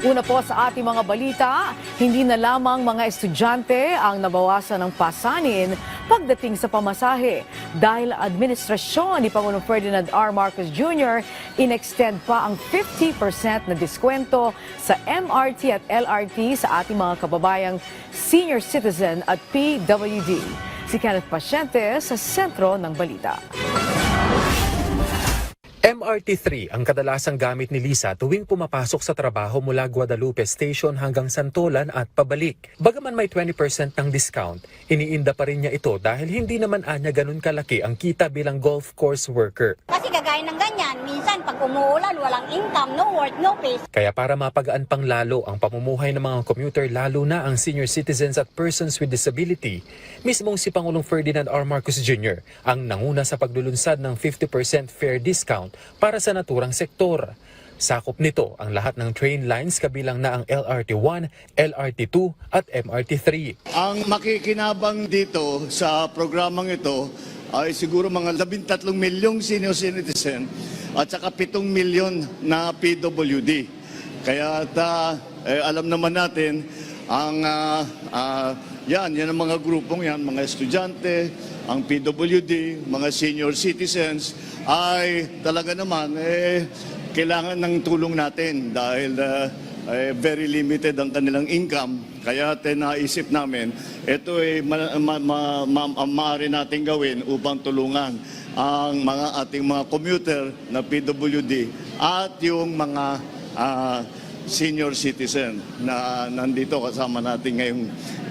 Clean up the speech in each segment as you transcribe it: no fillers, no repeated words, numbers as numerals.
Una po sa ating mga balita, hindi na lamang mga estudyante ang nabawasan ng pasanin pagdating sa pamasahe. Dahil administrasyon ni Pangulong Ferdinand R. Marcos Jr., inextend pa ang 50% na diskwento sa MRT at LRT sa ating mga kababayang senior citizen at PWD. Si Kenneth Pasyente sa sentro ng balita. MRT3 ang kadalasang gamit ni Lisa tuwing pumapasok sa trabaho mula Guadalupe Station hanggang Santolan at pabalik. Bagaman may 20% ng discount, iniinda pa rin niya ito dahil hindi naman anya ganun kalaki ang kita bilang golf course worker. Kasi kagaya ng ganyan, minsan pag umuulan, walang income, no work, no pay. Kaya para mapagaan pang lalo ang pamumuhay ng mga commuter lalo na ang senior citizens at persons with disability, mismong si Pangulong Ferdinand R. Marcos Jr. ang nanguna sa paglulunsad ng 50% fare discount para sa naturang sektor. Sakop nito ang lahat ng train lines kabilang na ang LRT1, LRT2 at MRT3. Ang makikinabang dito sa programang ito ay siguro mga 13 milyong senior citizen at saka 7 milyon na PWD. Kaya alam naman natin ang yan ang mga grupong yan, mga estudyante, ang PWD, mga senior citizens ay talaga naman kailangan ng tulong natin dahil very limited ang kanilang income. Kaya naisip namin, ito ay maaari natin gawin upang tulungan ang ating mga commuter na PWD at yung mga senior citizen na nandito kasama natin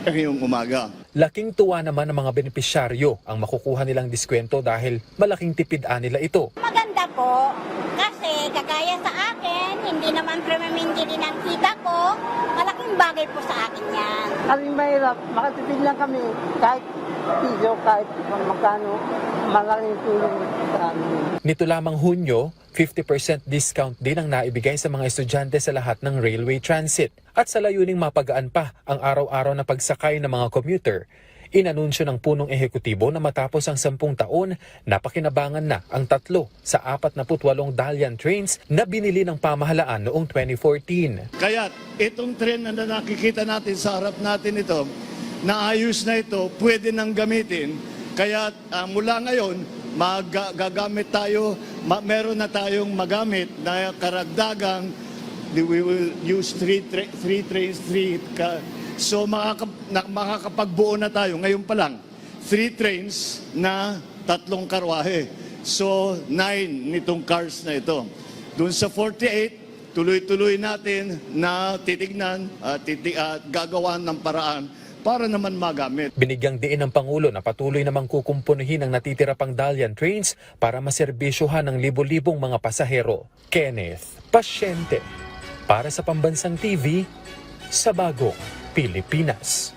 ngayong umaga. Laking tuwa naman ng mga benepisyaryo ang makukuha nilang diskwento dahil malaking tipid nila ito. Maganda po, kasi kagaya sa akin, hindi naman permanente din ang kita ko, malaking bagay po sa akin yan. Kaming mahirap, makatipid lang kami kahit piso, kahit magkano, malaking tulong sa amin. Nito lamang Hunyo, 50% discount din ang naibigay sa mga estudyante sa lahat ng railway transit. At sa layuning mapagaan pa ang araw-araw na pagsakay ng mga commuter, inanunsyo ng punong ehekutibo na matapos ang 10 taon, napakinabangan na ang 3 sa 48 Dalian trains na binili ng pamahalaan noong 2014. Kaya itong trend na nakikita natin sa harap natin ito, naayos na ito, pwede nang gamitin. Kaya mula ngayon, gagamit tayo, meron na tayong magamit na karagdagang, we will use 3 trains, so makakapagbuo na tayo ngayon pa lang, 3 trains na 3 karwahe. So 9 nitong cars na ito. Doon sa 48, tuloy-tuloy natin na titignan at gagawan ng paraan para naman magamit. Binigyang diin ng Pangulo na patuloy namang kukumpunuhin ang natitira pang Dalian trains para maserbisyohan ng libo-libong mga pasahero. Kenneth Pasyente para sa Pambansang TV sa Bagong Pilipinas.